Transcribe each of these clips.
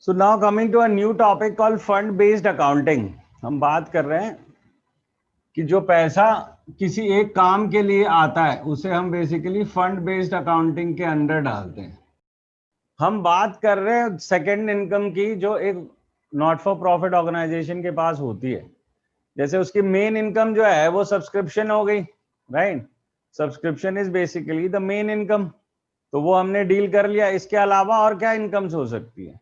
So now coming to a new topic called fund based accounting. हम बात कर रहे हैं कि जो पैसा किसी एक काम के लिए आता है उसे हम बेसिकली फंड बेस्ड अकाउंटिंग के अंडर डालते हैं। हम बात कर रहे हैं सेकेंड इनकम की जो एक नॉट फॉर प्रॉफिट ऑर्गेनाइजेशन के पास होती है। जैसे उसकी मेन इनकम जो है वो सब्सक्रिप्शन हो गई, right? Subscription is basically the main income, तो वो हमने डील कर लिया। इसके अलावा और क्या इनकम्स हो सकती है?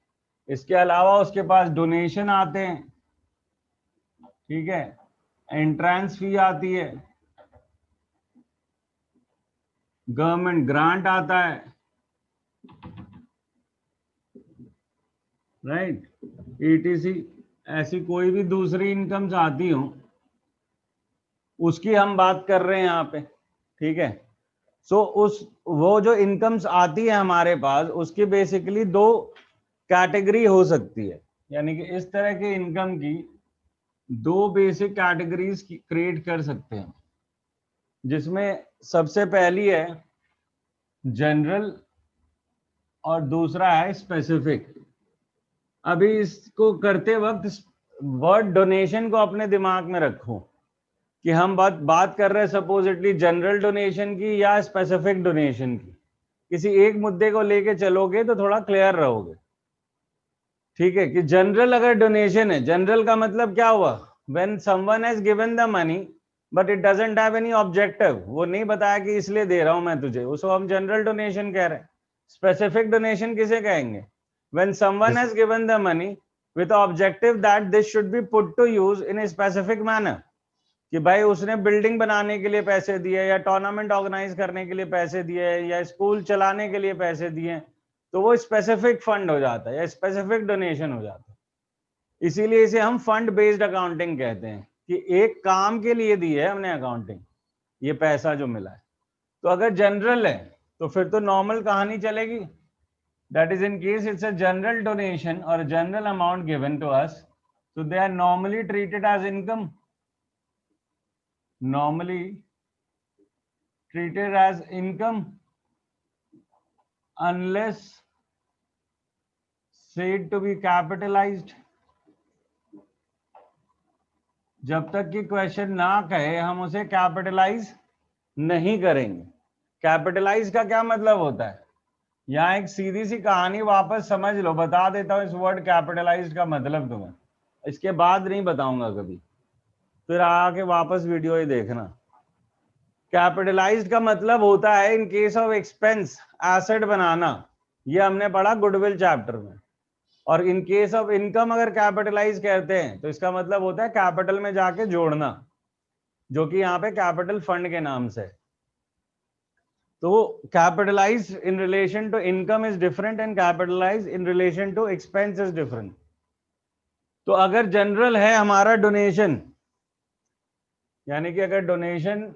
इसके अलावा उसके पास डोनेशन आते हैं, ठीक है, एंट्रेंस फी आती है, गवर्नमेंट ग्रांट आता है, राइट, ETC। ऐसी कोई भी दूसरी इनकम्स आती हो उसकी हम बात कर रहे हैं यहाँ पे, ठीक है। सो वो जो इनकम्स आती है हमारे पास उसकी बेसिकली दो कैटेगरी हो सकती है, यानी कि इस तरह की इनकम की दो बेसिक कैटेगरीज क्रिएट कर सकते हैं, जिसमें सबसे पहली है जनरल और दूसरा है स्पेसिफिक। अभी इसको करते वक्त वर्ड डोनेशन को अपने दिमाग में रखो कि हम बात कर रहे हैं सपोजिटली जनरल डोनेशन की या स्पेसिफिक डोनेशन की। किसी एक मुद्दे को लेके चलोगे तो थोड़ा क्लियर रहोगे, ठीक है। कि जनरल अगर डोनेशन है, जनरल का मतलब क्या हुआ? When someone has given the money but it doesn't have any objective, वो नहीं बताया कि इसलिए दे रहा हूं मैं तुझे, उसको हम जनरल डोनेशन कह रहे हैं। स्पेसिफिक डोनेशन किसे कहेंगे? When someone has given the money with objective that this should be put to use in a specific manner, कि भाई उसने बिल्डिंग बनाने के लिए पैसे दिए या टूर्नामेंट ऑर्गेनाइज करने के लिए पैसे दिए या स्कूल चलाने के लिए पैसे दिए, तो वो स्पेसिफिक फंड हो जाता है या स्पेसिफिक डोनेशन हो जाता है। इसीलिए इसे हम फंड बेस्ड अकाउंटिंग कहते हैं कि एक काम के लिए दी है हमने अकाउंटिंग, ये पैसा जो मिला है। तो अगर जनरल है तो फिर तो नॉर्मल कहानी चलेगी, that is in case it's a general donation और general amount given to us, so they are normally treated as income, normally treated as income unless said to be capitalized। जब तक कि क्वेश्चन ना कहे हम उसे कैपिटलाइज नहीं करेंगे। कैपिटलाइज का क्या मतलब होता है? यहाँ एक सीधी सी कहानी वापस समझ लो, बता देता हूं इस वर्ड कैपिटलाइज का मतलब तुम्हें, इसके बाद नहीं बताऊंगा कभी, फिर आके वापस वीडियो ही देखना। कैपिटलाइज्ड का मतलब होता है in case of expense asset बनाना, ये हमने पढ़ा गुडविल चैप्टर में। और इन केस ऑफ इनकम अगर कैपिटलाइज कहते हैं तो इसका मतलब होता है कैपिटल में जाके जोड़ना, जो कि यहाँ पे कैपिटल फंड के नाम से। तो capitalize in relation to income is different and capitalize in relation to expense is different. तो अगर जनरल है हमारा डोनेशन, यानी कि अगर डोनेशन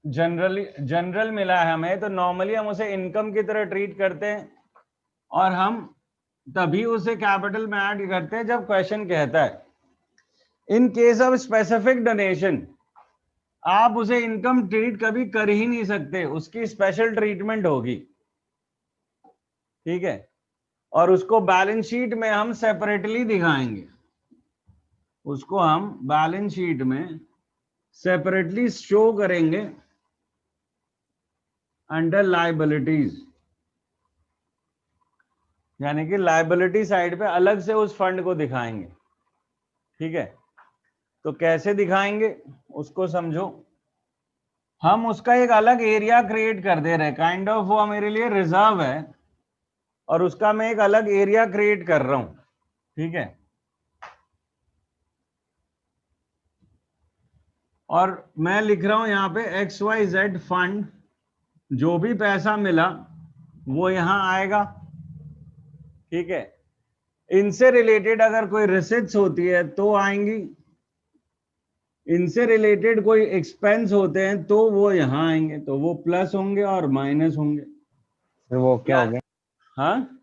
जनरल मिला है हमें, तो नॉर्मली हम उसे इनकम की तरह ट्रीट करते हैं और हम तभी उसे कैपिटल में ऐड करते हैं जब क्वेश्चन कहता है। In case of specific donation आप उसे इनकम ट्रीट कभी कर ही नहीं सकते, उसकी स्पेशल ट्रीटमेंट होगी, ठीक है। और उसको बैलेंस शीट में हम सेपरेटली दिखाएंगे, उसको हम बैलेंस शीट में सेपरेटली शो करेंगे अंडर लायबिलिटीज, यानी कि लायबिलिटी साइड पे अलग से उस फंड को दिखाएंगे, ठीक है। तो कैसे दिखाएंगे उसको समझो। हम उसका एक अलग एरिया क्रिएट कर दे रहे हैं, काइंड ऑफ वो मेरे लिए रिजर्व है और उसका मैं एक अलग एरिया क्रिएट कर रहा हूं, ठीक है। और मैं लिख रहा हूं यहाँ पे XYZ फंड, जो भी पैसा मिला वो यहां आएगा, ठीक है। इनसे रिलेटेड अगर कोई रिसिट्स होती है तो आएंगी, इनसे रिलेटेड कोई एक्सपेंस होते हैं तो वो यहां आएंगे, तो वो प्लस होंगे और माइनस होंगे। तो वो क्या हो गया? हाँ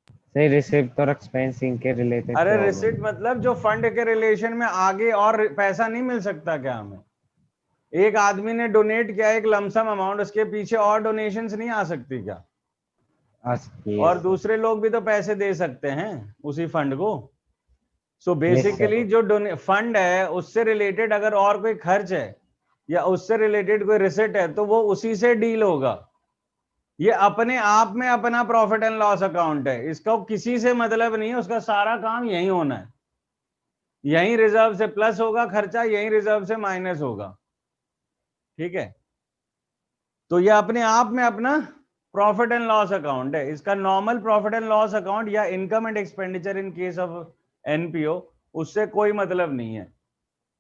सही, रिसिप्ट और एक्सपेंस इनके रिलेटेड अरे क्या हो रिसिट गया? मतलब जो फंड के रिलेशन में आगे और पैसा नहीं मिल सकता क्या हमें? एक आदमी ने डोनेट किया एक लमसम अमाउंट, उसके पीछे और डोनेशंस नहीं आ सकती क्या? और दूसरे लोग भी तो पैसे दे सकते हैं उसी फंड को। सो बेसिकली जो फंड है उससे रिलेटेड अगर और कोई खर्च है या उससे रिलेटेड कोई रिसिट है तो वो उसी से डील होगा। ये अपने आप में अपना प्रॉफिट एंड लॉस अकाउंट है, इसका किसी से मतलब नहीं है, उसका सारा काम यही होना है। यही रिजर्व से प्लस होगा खर्चा, यही रिजर्व से माइनस होगा। ठीक है, तो ये अपने आप में अपना प्रॉफिट एंड लॉस अकाउंट है। इसका normal profit and loss account या income and expenditure in case of NPO उससे कोई मतलब नहीं है।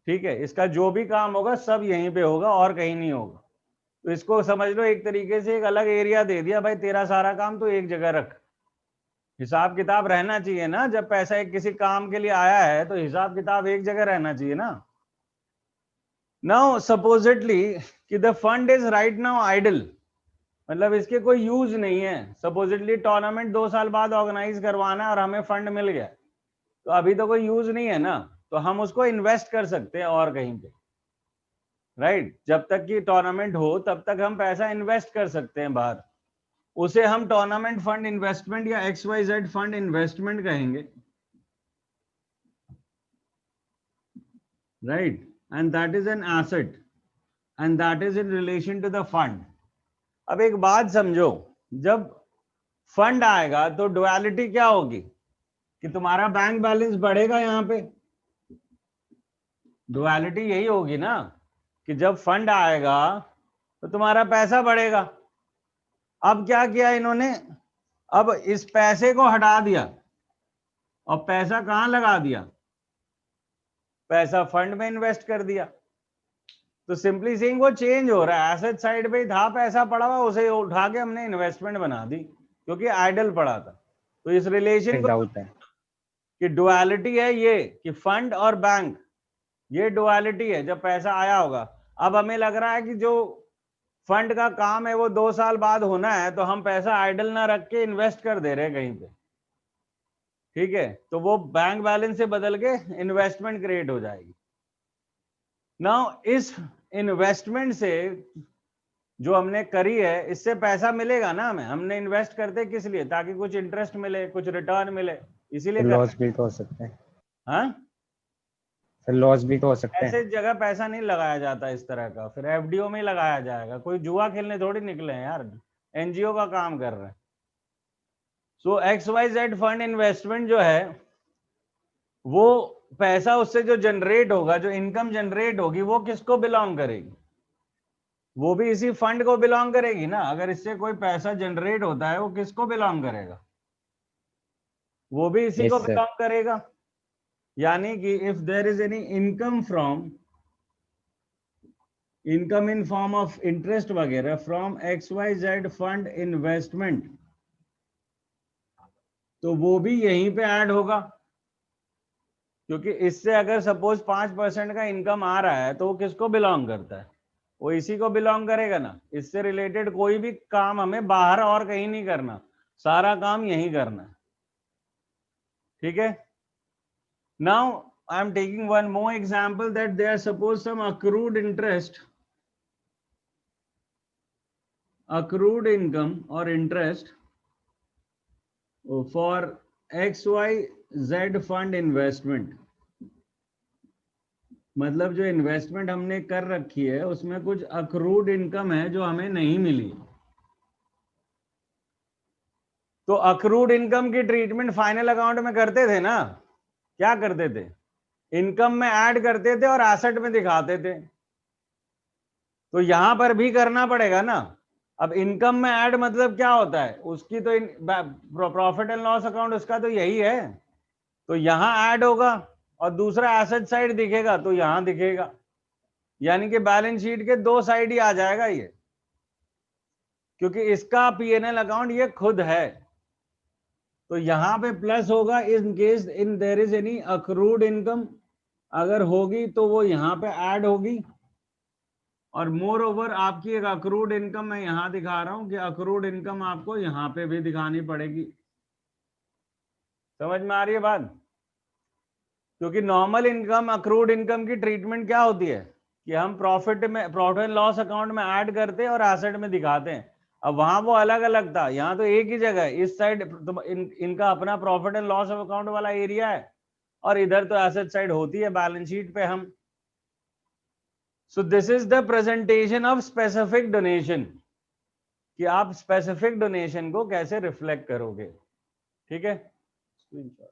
ठीक है, इसका जो भी काम होगा सब यहीं पे होगा और कहीं नहीं होगा। तो इसको समझ लो एक तरीके से एक अलग एरिया दे दिया, भाई तेरा सारा काम तो एक जगह रख। हिसाब किताब रहना चाहिए ना, जब पैसा एक किसी काम के लिए आया है तो हिसाब किताब एक जगह रहना चाहिए ना। नाउ सपोजिटली कि the fund is right now idle, मतलब इसके कोई यूज नहीं है। सपोजिटली टूर्नामेंट 2 साल बाद ऑर्गेनाइज करवाना है और हमें फंड मिल गया, तो अभी तो कोई यूज नहीं है ना, तो हम उसको इन्वेस्ट कर सकते हैं और कहीं पे, राइट। जब तक कि टूर्नामेंट हो तब तक हम पैसा इन्वेस्ट कर सकते हैं बाहर, उसे हम टूर्नामेंट फंड इन्वेस्टमेंट या XYZ फंड इन्वेस्टमेंट कहेंगे, right. And that is an asset and that is in relation to the fund. अब एक बात समझो, जब फंड आएगा तो डुअलिटी क्या होगी कि तुम्हारा बैंक बैलेंस बढ़ेगा। यहां पे डुअलिटी यही होगी ना कि जब फंड आएगा तो तुम्हारा पैसा बढ़ेगा। अब क्या किया इन्होंने, अब इस पैसे को हटा दिया और पैसा कहां लगा दिया, पैसा फंड में इन्वेस्ट कर दिया। तो सिंपली सेइंग वो चेंज हो रहा है, एसेट साइड पे ही था पैसा पड़ा हुआ, उसे उठा के हमने इन्वेस्टमेंट बना दी क्योंकि आइडल पड़ा था। तो इस रिलेशन को डाउट है कि डुअलिटी है ये कि फंड और बैंक, ये डुअलिटी है जब पैसा आया होगा। अब हमें लग रहा है कि जो फंड का काम है वो 2 साल बाद होना है, तो हम पैसा आइडल ना रख के इन्वेस्ट कर दे रहे हैं कहीं पे। ठीक है, तो वो बैंक बैलेंस से बदल के इन्वेस्टमेंट क्रिएट हो जाएगी। नाउ इस इन्वेस्टमेंट से जो हमने करी है इससे पैसा मिलेगा ना हमें, हमने इन्वेस्ट करते किस लिए, ताकि कुछ इंटरेस्ट मिले, कुछ रिटर्न मिले, इसीलिए लॉस भी तो हो सकता है। हाँ, फिर लॉस भी तो हो सकता है। ऐसे जगह पैसा नहीं लगाया जाता इस तरह का, फिर एफडीओ में ही लगाया जाएगा। कोई जुआ खेलने थोड़ी निकले हैं यार, एनजीओ का काम कर रहे हैं। सो XYZ फंड इन्वेस्टमेंट जो है वो पैसा उससे जो जनरेट होगा, जो इनकम जनरेट होगी, वो किसको बिलोंग करेगी, वो भी इसी फंड को बिलोंग करेगी ना। अगर इससे कोई पैसा जनरेट होता है वो किसको बिलोंग करेगा, वो भी इसी को बिलोंग करेगा। यानी कि if there is any income from, income in form of interest वगैरह फ्रॉम XYZ फंड इन्वेस्टमेंट, तो वो भी यहीं पे ऐड होगा। क्योंकि इससे अगर सपोज 5% का इनकम आ रहा है तो वो किसको बिलोंग करता है, वो इसी को बिलोंग करेगा ना। इससे रिलेटेड कोई भी काम हमें बाहर और कहीं नहीं करना, सारा काम यहीं करना है। ठीक है, now I am taking one more example that there suppose some accrued interest, accrued income or interest for XYZ fund investment। मतलब जो इन्वेस्टमेंट हमने कर रखी है उसमें कुछ अक्रूड इनकम है जो हमें नहीं मिली। तो अक्रूड इनकम की ट्रीटमेंट फाइनल अकाउंट में करते थे ना, क्या करते थे, इनकम में ऐड करते थे और एसेट में दिखाते थे। तो यहां पर भी करना पड़ेगा ना। अब इनकम में ऐड मतलब क्या होता है, उसकी तो प्रॉफिट एंड लॉस अकाउंट उसका तो यही है, तो यहां ऐड होगा और दूसरा एसेट साइड दिखेगा तो यहां दिखेगा। यानी कि बैलेंस शीट के 2 साइड ही आ जाएगा ये, क्योंकि इसका P&L अकाउंट ये खुद है। तो यहां पे प्लस होगा in case in their is any accrued income, अगर होगी तो वो यहां पे ऐड होगी। और मोर ओवर आपकी एक अक्रूड इनकम मैं यहां दिखा रहा हूं कि अक्रूड इनकम आपको यहां पे भी दिखानी पड़ेगी। समझ में आ रही है बात? क्योंकि नॉर्मल इनकम अक्रूड इनकम की ट्रीटमेंट क्या होती है कि हम प्रॉफिट एंड लॉस अकाउंट में ऐड करते हैं और एसेट में दिखाते हैं। अब वहां वो अलग अलग था, यहाँ तो एक ही जगह है। इस साइड इनका अपना profit and loss of account वाला एरिया है और इधर तो एसेट साइड होती है बैलेंस शीट पे हम। So this is the presentation of specific donation, कि आप स्पेसिफिक डोनेशन को कैसे रिफ्लेक्ट करोगे। ठीक है, स्क्रीनशॉट।